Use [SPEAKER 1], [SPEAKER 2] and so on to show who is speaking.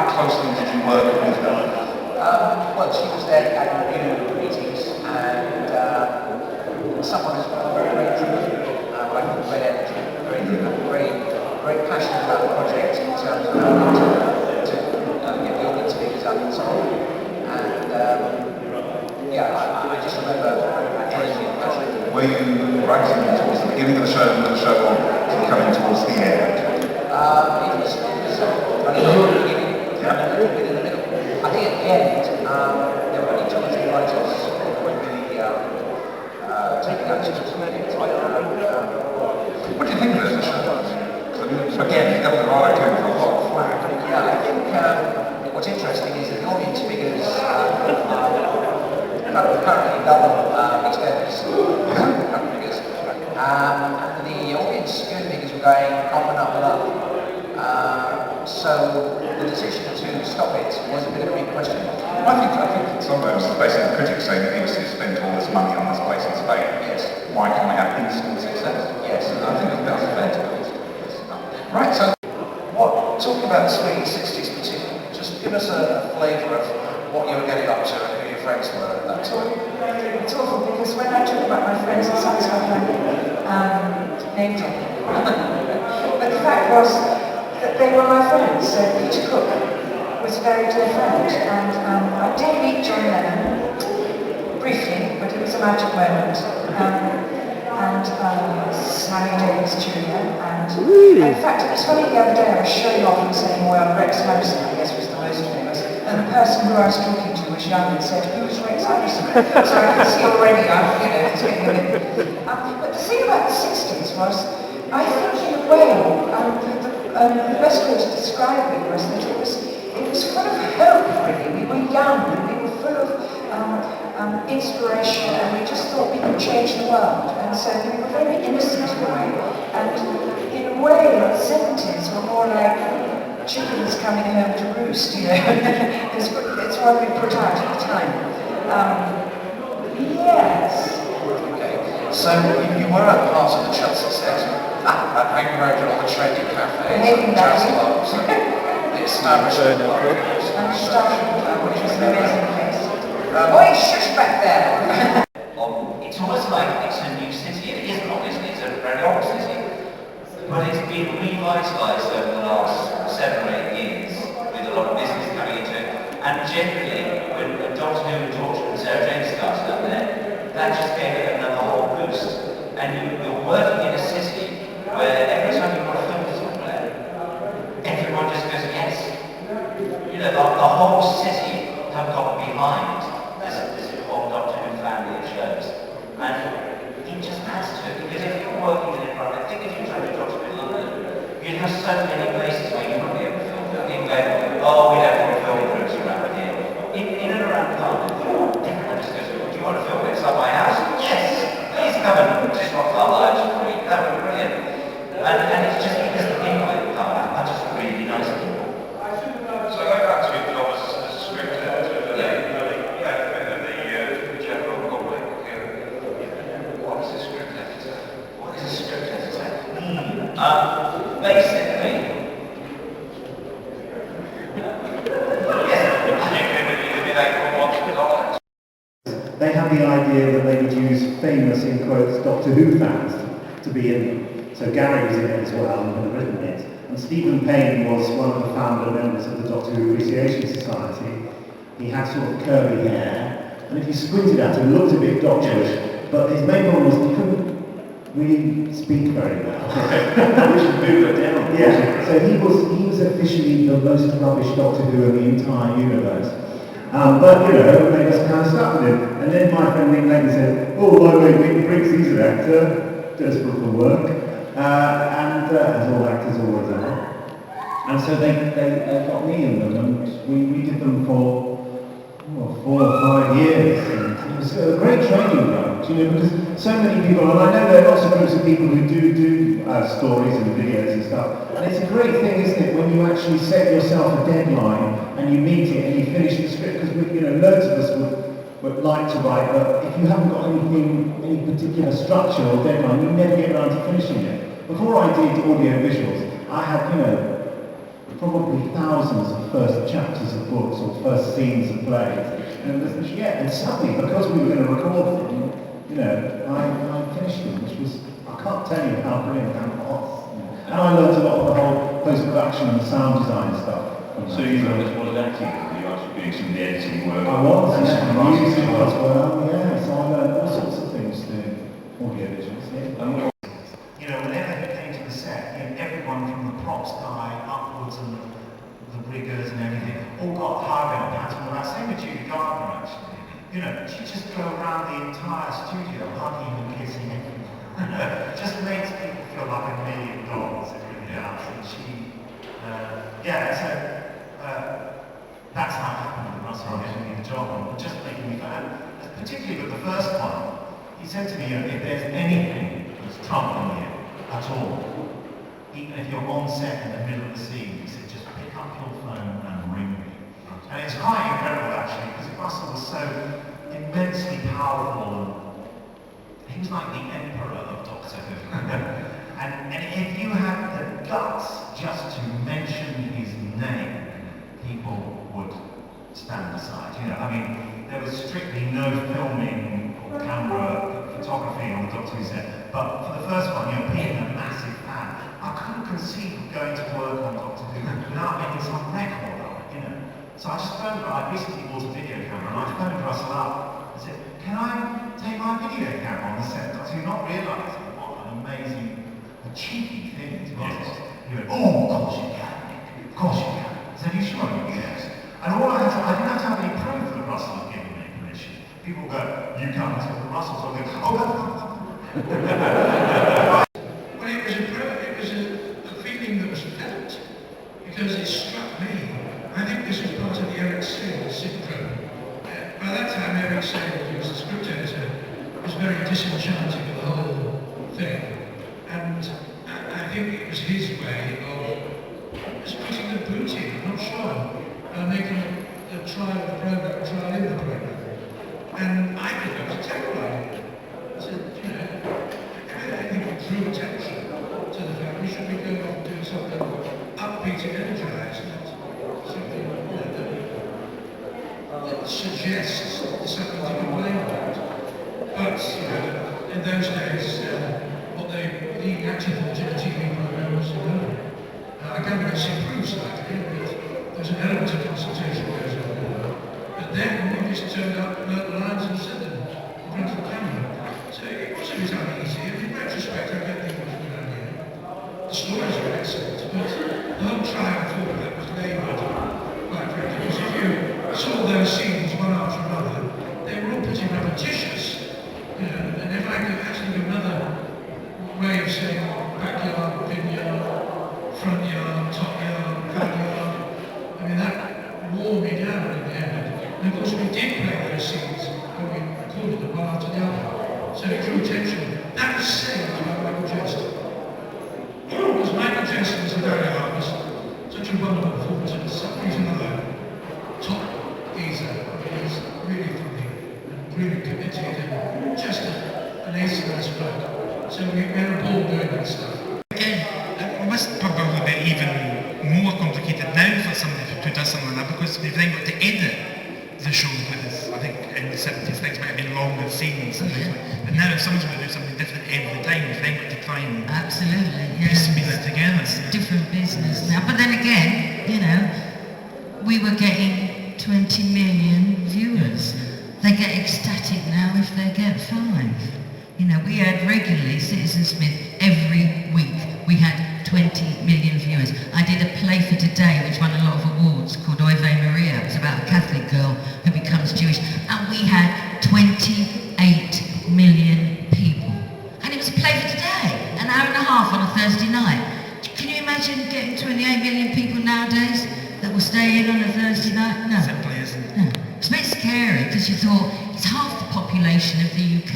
[SPEAKER 1] how closely did you work with her?
[SPEAKER 2] Well, she was there at the meetings, and someone who's very driven, like red energy, very passionate about the project in terms of to get the audience figures up and so on. And I just remember brilliant passion.
[SPEAKER 1] Were you writing towards the beginning of the show and the show on coming towards the end?
[SPEAKER 2] It was a little bit at the beginning, and a little bit in the middle. I think at the end, there were only 2 or 3 writers who were really taking up to the minute.
[SPEAKER 1] What do you think of the show? Again, Eldorado came for a lot of flack.
[SPEAKER 2] Yeah, I think what's interesting is that the audience figures currently double EastEnders figures, and the audience viewing figures were going up and up and up. So the decision to stop it was a bit of a big question.
[SPEAKER 1] I think sometimes basically the critics say that EastEnders spent all this money on this place in Spain.
[SPEAKER 2] Yes.
[SPEAKER 1] Why can't we have instant success?
[SPEAKER 2] Yes.
[SPEAKER 1] I think that's fair to it. Right, so talking about the sweet 60s particularly, just give us a flavour of what you were getting up to and who your friends were at that time.
[SPEAKER 3] It's awful because when I talk about my friends, it sounds like I'm name dropping. But the fact was that they were my friends. So Peter Cook was a very dear friend, and I did meet John Lennon briefly, but it was a magic moment. And Sammy Davis Jr. And in fact, it was funny the other day, I was showing off and saying, well, Rex Harrison, I guess, was the most famous. And the person who I was talking to was young and said, who was Rex Harrison? So I can see already, it's getting a bit. But the thing about the 60s was, I think in a way, the best way to describe it was that it was full of hope, really. We were young, and we were full of inspiration, and we just thought we could change the world. And so we were very innocent in a way. And in a way, the 70s were more like chickens coming home to roost, It's what we put out at the time. Yes.
[SPEAKER 1] Okay, so you were at part of the Chelsea set, hanging around all the trendy cafes,
[SPEAKER 3] Behaving
[SPEAKER 1] jazz
[SPEAKER 3] badly.
[SPEAKER 1] clubs, the establishment clubs.
[SPEAKER 3] And started, which was an amazing place.
[SPEAKER 2] Oi, shush back there!
[SPEAKER 4] It's almost like it's a new city. It isn't, obviously, it's a very old city. But it's been revitalised over the last 7 or 8 years, with a lot of business coming into it. And generally, when Doctor Who and Torture and Sarah Jane started up there, that just gave it another whole boost. And you're working in a city where every time you want to film somewhere, everyone just goes, yes. The whole city have got behind this whole Doctor Who family of shows. And it just adds to it, because if you're working in an environment, I think if you tried to Doctor Who in London, you'd have so many places where you wouldn't be able to film. You'd go, oh, we don't want to film groups around here. In and around Cardiff, everyone just goes, do you want to film it? It's like my house? Yes! Please come and disrupt our lives for me. That would be brilliant. And it's just because the people in Cardiff are just really nice people.
[SPEAKER 1] So going back to your job as a script editor, the general public,
[SPEAKER 4] What is a script editor? What is a script editor? Basically,
[SPEAKER 5] they had the idea that they would use famous, in quotes, Doctor Who fans to be in them. So Gary was in it as well and had written it. And Stephen Payne was one of the founder members of the Doctor Who Appreciation Society. He had sort of curly hair, and if you squinted at him, looked a bit doctorish, but his main problem was he couldn't really speak very well.
[SPEAKER 1] we should move it down.
[SPEAKER 5] Yeah, so he was officially the most rubbish Doctor Who in the entire universe. But it made us kind of stuck with him. And then my friend Nick Layton said, oh, my mate Nick Briggs, he's an actor, desperate for work, and as all actors always are. And so they got me in them, and we did them for 4 or 5 years. And it was a great training ground, because so many people, and I know there are lots of groups of people who do stories and videos and stuff, and it's a great thing, isn't it, when you actually set yourself a deadline and you meet it and you finish the script, because loads of us would like to write, but if you haven't got any particular structure or deadline, you never get around to finishing it. Before I did audio visuals, I had, probably thousands of first chapters of books or first scenes of plays. And suddenly, because we were going to record them, I finished them, which was, I can't tell you how brilliant that was. And I learned a lot of the whole post-production and sound design stuff.
[SPEAKER 6] So you learned as well as acting, you were actually doing some of the editing work.
[SPEAKER 5] I was, music as well, yeah. So I learned all sorts of things doing audio visuals, yeah.
[SPEAKER 7] Whenever he came to the set, everyone from the props guy upwards and the riggers and everything all got high on a pattern around. Same with Judy Gardner, actually. She'd just go around the entire studio hugging and kissing everyone. Just makes people feel like $1 million, it really does. And she, that's how it happened with Russell getting me the job and just making me fan. Particularly with the first one, he said to me, if there's anything that's troubling you at all, even if you're on set in the middle of the scene, he said, just pick up your phone and ring me. And it's quite incredible actually, because Russell was so immensely powerful, and he was like the emperor of Doctor Who. and if you had the guts just to mention his name, people would stand aside. There was strictly no filming or camera photography on the Doctor Who set. But for the first one, being a massive fan, I couldn't conceive of going to work on Doctor Who without making some record of it, So I just phoned, I recently bought a video camera, and I phoned Russell up and said, can I take my video camera on the set? Doctor Who, not realising what an amazing, cheeky thing it was. He went, oh, of course you can, Nick. Of course you can. I said, are you sure? Yes. And I didn't have to have any proof that Russell had given me permission. People go, you can't. I said, Russell's all going, oh,
[SPEAKER 8] Well, it was a feeling that was felt, because it struck me. I think this was part of the Eric Sale syndrome. By that time, Eric Sale, who was the script editor, was very disenchanted with the whole thing. And I think it was his way of just putting the boot in, I'm not sure, making a trial of the program, a trial in the program. And I think that was a terrible idea. I said, I think it drew attention to the fact we should be going off and doing something upbeat and energized, not something that suggests something to complain about. But in those days, what the actor thought in a TV program was I gather it's improved slightly, but there's an element of consultation that goes on now. But then we just turned up, learnt lines and said them in front of the camera. So it wasn't entirely easy. In retrospect, I get people from around here. The stories were excellent, but the whole trial for that was laboured quite frankly. Because if you saw those scenes one after another, they were all pretty repetitious. And if I could actually do another way of saying backyard, vineyard, front yard, top yard, back yard, that wore me down in the end. And of course we did play those scenes when we recorded them one after the other. So it drew attention. That was saved by Michael Jackson. Because Michael Jackson was a very artist, such a wonderful performance, and he's another top geezer. He's really funny and really committed and just an ace in his bloke. So we had a ball doing that stuff.
[SPEAKER 9] Again, it must probably be even more complicated now for somebody who does something like that, because we've then got to edit the show with, I think in the 70s things might have been longer scenes and things like that. But now if someone's going to do something different every time, we've then got to try and piece it together.
[SPEAKER 10] It's a different business now. But then again, we were getting 20 million viewers. They get ecstatic now if they get 5. We had regularly Citizen Smith every week. We had 20 million viewers. I did a play for Today which won a lot of awards called Ave Maria. It was about a Catholic girl who becomes Jewish. And we had 28 million people. And it was a play for Today, an hour and a half on a Thursday night. Can you imagine getting 28 million people nowadays that will stay in on a Thursday night? No.
[SPEAKER 9] Simply isn't.
[SPEAKER 10] No. It's a bit scary because you thought it's half the population of the UK.